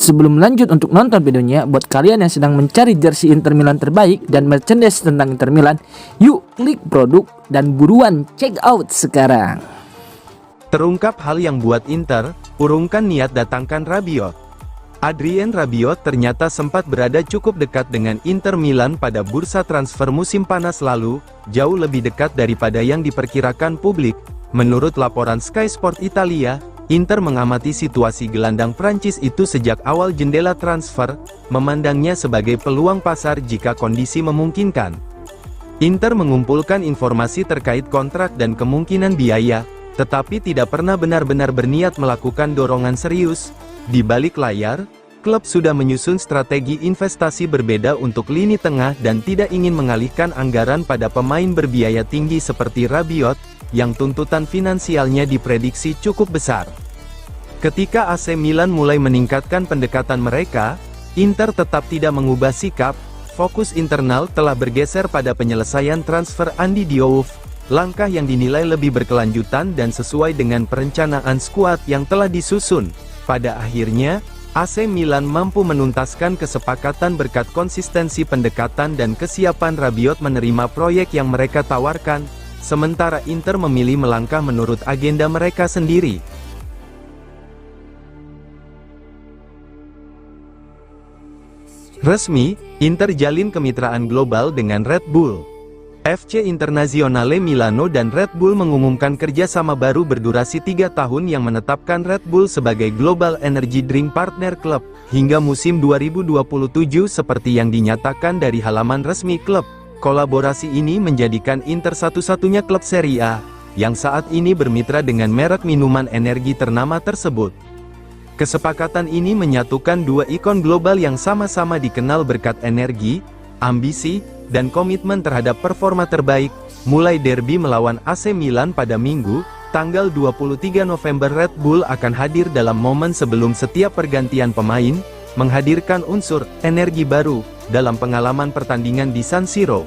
Sebelum lanjut untuk nonton videonya, buat kalian yang sedang mencari jersey Inter Milan terbaik dan merchandise tentang Inter Milan, yuk klik produk dan buruan check out sekarang. Terungkap hal yang buat Inter urungkan niat datangkan Rabiot. Adrien Rabiot ternyata sempat berada cukup dekat dengan Inter Milan pada bursa transfer musim panas lalu, jauh lebih dekat daripada yang diperkirakan publik. Menurut laporan Sky Sport Italia, Inter mengamati situasi gelandang Prancis itu sejak awal jendela transfer, memandangnya sebagai peluang pasar jika kondisi memungkinkan. Inter mengumpulkan informasi terkait kontrak dan kemungkinan biaya, tetapi tidak pernah benar-benar berniat melakukan dorongan serius. Di balik layar, klub sudah menyusun strategi investasi berbeda untuk lini tengah dan tidak ingin mengalihkan anggaran pada pemain berbiaya tinggi seperti Rabiot, yang tuntutan finansialnya diprediksi cukup besar. Ketika AC Milan mulai meningkatkan pendekatan mereka, Inter tetap tidak mengubah sikap. Fokus internal telah bergeser pada penyelesaian transfer Andy Diouf, langkah yang dinilai lebih berkelanjutan dan sesuai dengan perencanaan skuad yang telah disusun. Pada akhirnya, AC Milan mampu menuntaskan kesepakatan berkat konsistensi pendekatan dan kesiapan Rabiot menerima proyek yang mereka tawarkan, sementara Inter memilih melangkah menurut agenda mereka sendiri. Resmi, Inter jalin kemitraan global dengan Red Bull. FC Internazionale Milano dan Red Bull mengumumkan kerjasama baru berdurasi 3 tahun yang menetapkan Red Bull sebagai Global Energy Drink Partner Club, hingga musim 2027 seperti yang dinyatakan dari halaman resmi klub. Kolaborasi ini menjadikan Inter satu-satunya klub Serie A, yang saat ini bermitra dengan merek minuman energi ternama tersebut. Kesepakatan ini menyatukan dua ikon global yang sama-sama dikenal berkat energi, ambisi, dan komitmen terhadap performa terbaik. Mulai derby melawan AC Milan pada Minggu, tanggal 23 November, Red Bull akan hadir dalam momen sebelum setiap pergantian pemain, menghadirkan unsur energi baru dalam pengalaman pertandingan di San Siro.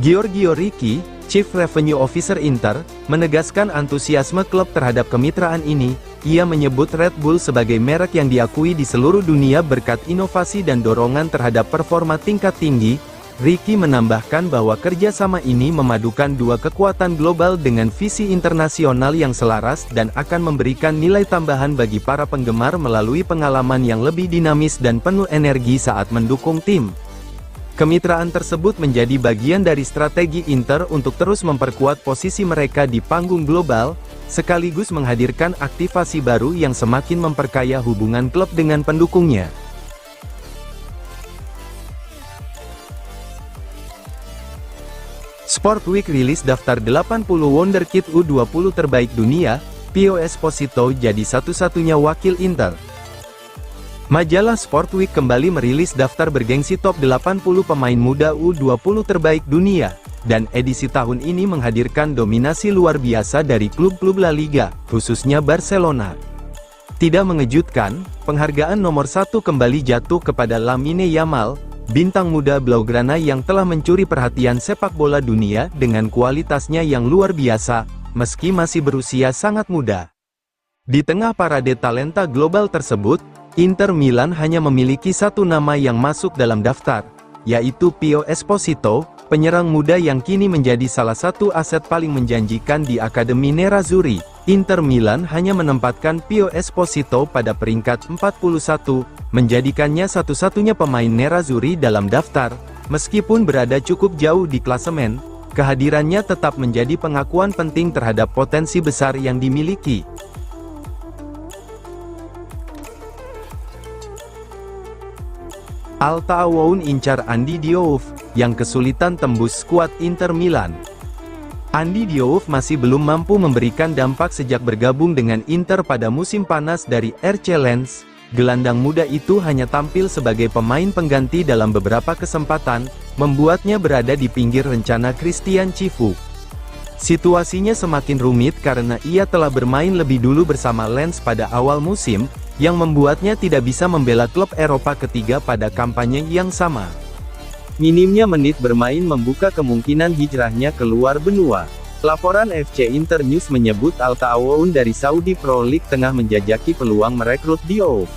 Giorgio Ricci, Chief Revenue Officer Inter, menegaskan antusiasme klub terhadap kemitraan ini. Ia menyebut Red Bull sebagai merek yang diakui di seluruh dunia berkat inovasi dan dorongan terhadap performa tingkat tinggi. Ricci menambahkan bahwa kerjasama ini memadukan dua kekuatan global dengan visi internasional yang selaras dan akan memberikan nilai tambahan bagi para penggemar melalui pengalaman yang lebih dinamis dan penuh energi saat mendukung tim. Kemitraan tersebut menjadi bagian dari strategi Inter untuk terus memperkuat posisi mereka di panggung global, sekaligus menghadirkan aktivasi baru yang semakin memperkaya hubungan klub dengan pendukungnya. Sport Week rilis daftar 80 Wonderkid U20 terbaik dunia. Pio Esposito jadi satu-satunya wakil Inter. Majalah Sport Week kembali merilis daftar bergengsi top 80 pemain muda U20 terbaik dunia, dan edisi tahun ini menghadirkan dominasi luar biasa dari klub-klub La Liga, khususnya Barcelona. Tidak mengejutkan, penghargaan nomor 1 kembali jatuh kepada Lamine Yamal, bintang muda Blaugrana yang telah mencuri perhatian sepak bola dunia dengan kualitasnya yang luar biasa, meski masih berusia sangat muda. Di tengah parade talenta global tersebut, Inter Milan hanya memiliki satu nama yang masuk dalam daftar, yaitu Pio Esposito, penyerang muda yang kini menjadi salah satu aset paling menjanjikan di Akademi Nerazzurri. Inter Milan hanya menempatkan Pio Esposito pada peringkat 41, menjadikannya satu-satunya pemain Nerazzurri dalam daftar. Meskipun berada cukup jauh di klasemen, kehadirannya tetap menjadi pengakuan penting terhadap potensi besar yang dimiliki. Alta Awoun incar Andy Diouf, yang kesulitan tembus skuad Inter Milan. Andy Diouf masih belum mampu memberikan dampak sejak bergabung dengan Inter pada musim panas dari RC Lens. Gelandang muda itu hanya tampil sebagai pemain pengganti dalam beberapa kesempatan, membuatnya berada di pinggir rencana Christian Cifu. Situasinya semakin rumit karena ia telah bermain lebih dulu bersama Lens pada awal musim, yang membuatnya tidak bisa membela klub Eropa ketiga pada kampanye yang sama. Minimnya menit bermain membuka kemungkinan hijrahnya keluar benua. Laporan FC Internews menyebut Alta Awoun dari Saudi Pro League tengah menjajaki peluang merekrut Diouf.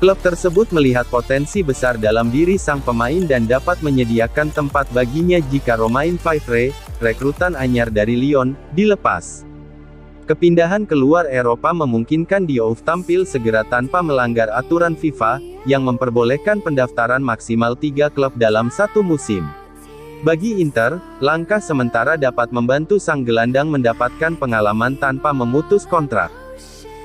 Klub tersebut melihat potensi besar dalam diri sang pemain dan dapat menyediakan tempat baginya jika Romain Faivre, rekrutan anyar dari Lyon, dilepas. Kepindahan keluar Eropa memungkinkan Diouf tampil segera tanpa melanggar aturan FIFA, yang memperbolehkan pendaftaran maksimal 3 klub dalam satu musim. Bagi Inter, langkah sementara dapat membantu sang gelandang mendapatkan pengalaman tanpa memutus kontrak.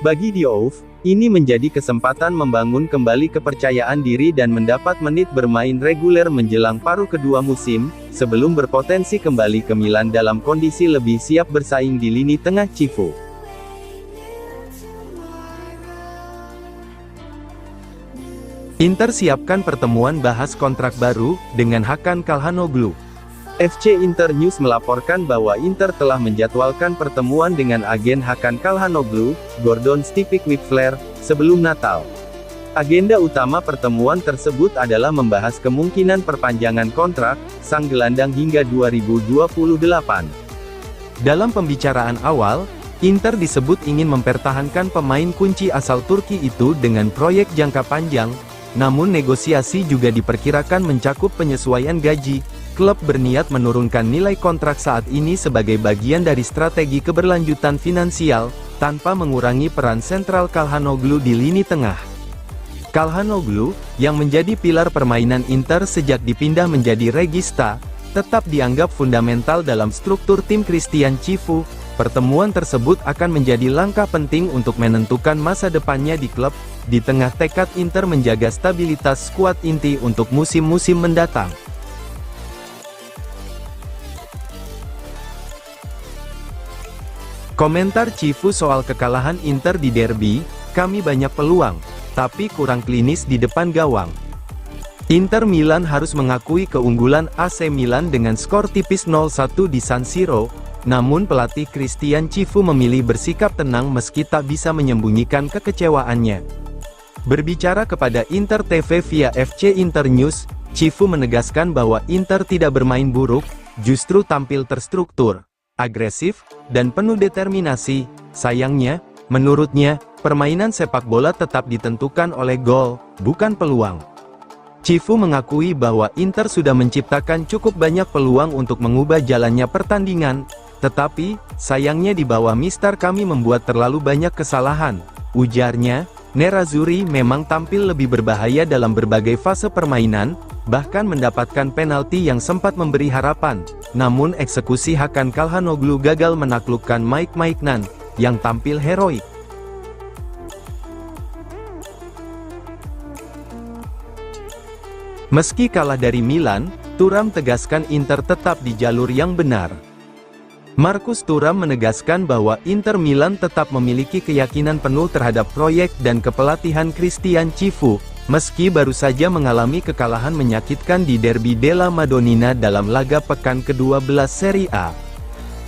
Bagi Diouf, ini menjadi kesempatan membangun kembali kepercayaan diri dan mendapat menit bermain reguler menjelang paruh kedua musim, sebelum berpotensi kembali ke Milan dalam kondisi lebih siap bersaing di lini tengah Cifu. Inter siapkan pertemuan bahas kontrak baru, dengan Hakan Calhanoglu. FC Inter News melaporkan bahwa Inter telah menjadwalkan pertemuan dengan agen Hakan Calhanoglu, Gordon Stipic-Whitflair, sebelum Natal. Agenda utama pertemuan tersebut adalah membahas kemungkinan perpanjangan kontrak sang gelandang hingga 2028. Dalam pembicaraan awal, Inter disebut ingin mempertahankan pemain kunci asal Turki itu dengan proyek jangka panjang, namun negosiasi juga diperkirakan mencakup penyesuaian gaji. Klub berniat menurunkan nilai kontrak saat ini sebagai bagian dari strategi keberlanjutan finansial, tanpa mengurangi peran sentral Calhanoglu di lini tengah. Calhanoglu, yang menjadi pilar permainan Inter sejak dipindah menjadi regista, tetap dianggap fundamental dalam struktur tim Christian Cifu. Pertemuan tersebut akan menjadi langkah penting untuk menentukan masa depannya di klub, di tengah tekad Inter menjaga stabilitas skuad inti untuk musim-musim mendatang. Komentar Cifu soal kekalahan Inter di derby, "Kami banyak peluang, tapi kurang klinis di depan gawang." Inter Milan harus mengakui keunggulan AC Milan dengan skor tipis 0-1 di San Siro, namun pelatih Christian Cifu memilih bersikap tenang meski tak bisa menyembunyikan kekecewaannya. Berbicara kepada Inter TV via FC Inter News, Cifu menegaskan bahwa Inter tidak bermain buruk, justru tampil terstruktur, agresif, dan penuh determinasi. Sayangnya, menurutnya, permainan sepak bola tetap ditentukan oleh gol, bukan peluang. Cifu mengakui bahwa Inter sudah menciptakan cukup banyak peluang untuk mengubah jalannya pertandingan, tetapi, sayangnya di bawah Mister kami membuat terlalu banyak kesalahan, ujarnya. Nerazzurri memang tampil lebih berbahaya dalam berbagai fase permainan, bahkan mendapatkan penalti yang sempat memberi harapan, namun eksekusi Hakan Calhanoglu gagal menaklukkan Mike Maignan, yang tampil heroik. Meski kalah dari Milan, Thuram tegaskan Inter tetap di jalur yang benar. Markus Thuram menegaskan bahwa Inter Milan tetap memiliki keyakinan penuh terhadap proyek dan kepelatihan Christian Cifu, meski baru saja mengalami kekalahan menyakitkan di Derby della Madonnina dalam laga pekan ke-12 Serie A.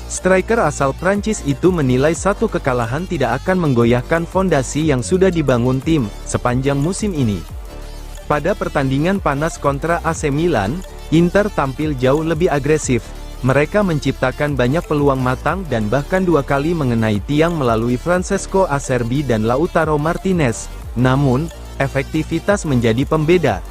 Striker asal Prancis itu menilai satu kekalahan tidak akan menggoyahkan fondasi yang sudah dibangun tim sepanjang musim ini. Pada pertandingan panas kontra AC Milan, Inter tampil jauh lebih agresif. Mereka menciptakan banyak peluang matang dan bahkan 2 kali mengenai tiang melalui Francesco Acerbi dan Lautaro Martinez. Namun, efektivitas menjadi pembeda.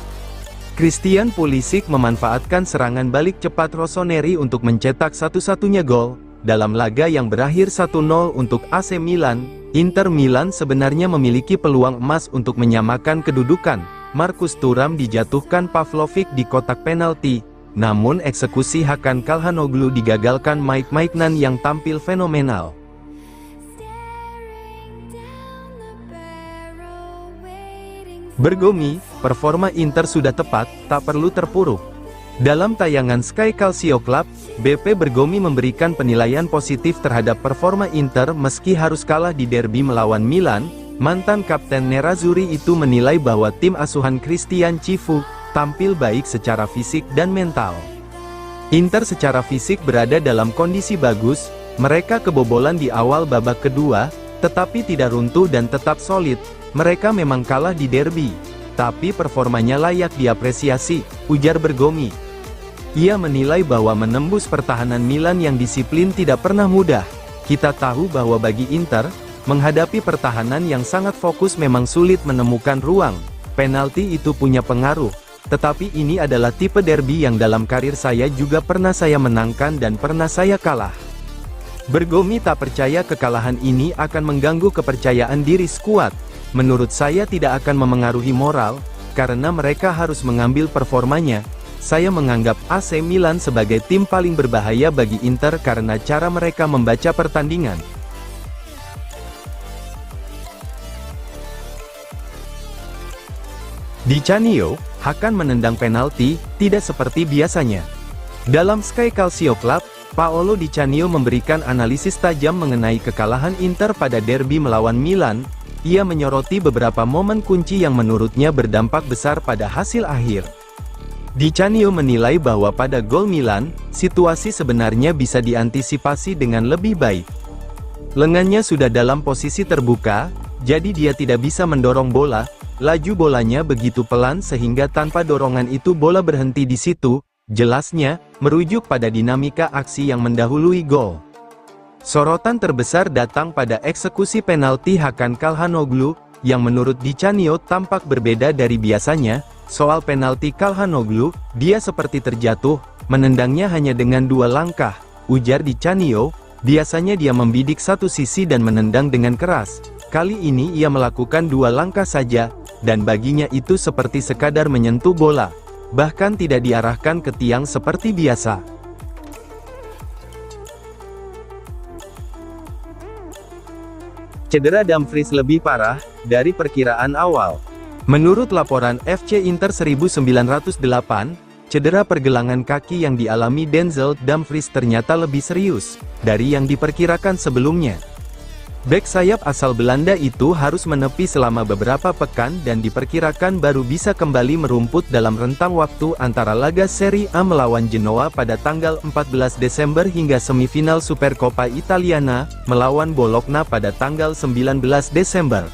Christian Pulisic memanfaatkan serangan balik cepat Rossoneri untuk mencetak satu-satunya gol. Dalam laga yang berakhir 1-0 untuk AC Milan, Inter Milan sebenarnya memiliki peluang emas untuk menyamakan kedudukan. Markus Thuram dijatuhkan Pavlovic di kotak penalti. Namun eksekusi Hakan Calhanoglu digagalkan Mike Maignan yang tampil fenomenal. Bergomi, performa Inter sudah tepat, tak perlu terpuruk. Dalam tayangan Sky Calcio Club, BP Bergomi memberikan penilaian positif terhadap performa Inter meski harus kalah di derby melawan Milan. Mantan Kapten Nerazzurri itu menilai bahwa tim asuhan Christian Cifu tampil baik secara fisik dan mental. Inter secara fisik berada dalam kondisi bagus, mereka kebobolan di awal babak kedua, tetapi tidak runtuh dan tetap solid. Mereka memang kalah di derby, tapi performanya layak diapresiasi, ujar Bergomi. Ia menilai bahwa menembus pertahanan Milan yang disiplin tidak pernah mudah. Kita tahu bahwa bagi Inter, menghadapi pertahanan yang sangat fokus memang sulit menemukan ruang. Penalti itu punya pengaruh, tetapi ini adalah tipe derby yang dalam karir saya juga pernah saya menangkan dan pernah saya kalah. Bergomi tak percaya kekalahan ini akan mengganggu kepercayaan diri skuad. Menurut saya tidak akan memengaruhi moral, karena mereka harus mengambil performanya. Saya menganggap AC Milan sebagai tim paling berbahaya bagi Inter karena cara mereka membaca pertandingan. Di Canio, Hakan menendang penalti, tidak seperti biasanya. Dalam Sky Calcio Club, Paolo Di Canio memberikan analisis tajam mengenai kekalahan Inter pada derby melawan Milan. Ia menyoroti beberapa momen kunci yang menurutnya berdampak besar pada hasil akhir. Di Canio menilai bahwa pada gol Milan, situasi sebenarnya bisa diantisipasi dengan lebih baik. Lengannya sudah dalam posisi terbuka, jadi dia tidak bisa mendorong bola. Laju bolanya begitu pelan sehingga tanpa dorongan itu bola berhenti di situ. Jelasnya, merujuk pada dinamika aksi yang mendahului gol. Sorotan terbesar datang pada eksekusi penalti Hakan Calhanoglu, yang menurut Di Canio tampak berbeda dari biasanya. Soal penalti Calhanoglu, dia seperti terjatuh, menendangnya hanya dengan 2 langkah, ujar Di Canio. Biasanya dia membidik satu sisi dan menendang dengan keras. Kali ini ia melakukan 2 langkah saja, dan baginya itu seperti sekadar menyentuh bola. Bahkan tidak diarahkan ke tiang seperti biasa. Cedera Dumfries lebih parah dari perkiraan awal. Menurut laporan FC Inter 1908, cedera pergelangan kaki yang dialami Denzel Dumfries ternyata lebih serius dari yang diperkirakan sebelumnya. Bek sayap asal Belanda itu harus menepi selama beberapa pekan dan diperkirakan baru bisa kembali merumput dalam rentang waktu antara laga Serie A melawan Genoa pada tanggal 14 Desember hingga semifinal Supercoppa Italiana melawan Bologna pada tanggal 19 Desember.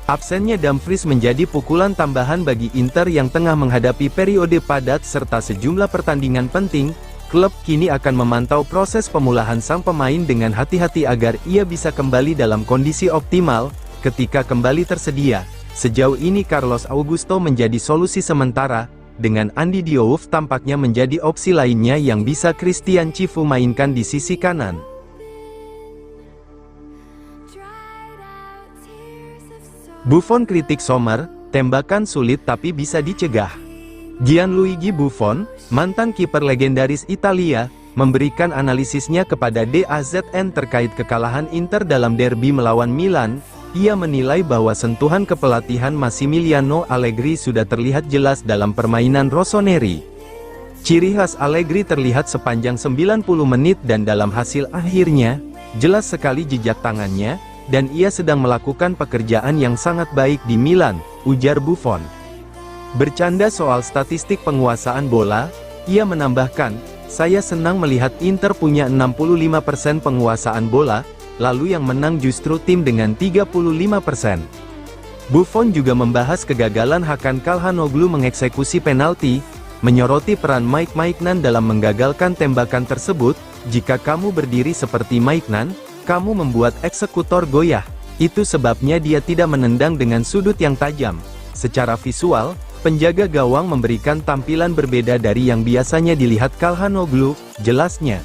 Absennya Dumfries menjadi pukulan tambahan bagi Inter yang tengah menghadapi periode padat serta sejumlah pertandingan penting. Klub kini akan memantau proses pemulihan sang pemain dengan hati-hati agar ia bisa kembali dalam kondisi optimal ketika kembali tersedia. Sejauh ini Carlos Augusto menjadi solusi sementara, dengan Andy Diouf tampaknya menjadi opsi lainnya yang bisa Christian Cifu mainkan di sisi kanan. Buffon kritik Sommer, tembakan sulit tapi bisa dicegah. Gianluigi Buffon, mantan kiper legendaris Italia, memberikan analisisnya kepada DAZN terkait kekalahan Inter dalam derby melawan Milan. Ia menilai bahwa sentuhan kepelatihan Massimiliano Allegri sudah terlihat jelas dalam permainan Rossoneri. Ciri khas Allegri terlihat sepanjang 90 menit dan dalam hasil akhirnya, jelas sekali jejak tangannya, dan ia sedang melakukan pekerjaan yang sangat baik di Milan, ujar Buffon. Bercanda soal statistik penguasaan bola, ia menambahkan, "Saya senang melihat Inter punya 65% penguasaan bola, lalu yang menang justru tim dengan 35%. Buffon juga membahas kegagalan Hakan Calhanoglu mengeksekusi penalti, menyoroti peran Mike Maignan dalam menggagalkan tembakan tersebut. Jika kamu berdiri seperti Maignan, kamu membuat eksekutor goyah. Itu sebabnya dia tidak menendang dengan sudut yang tajam. Secara visual, penjaga gawang memberikan tampilan berbeda dari yang biasanya dilihat Calhanoglu, jelasnya.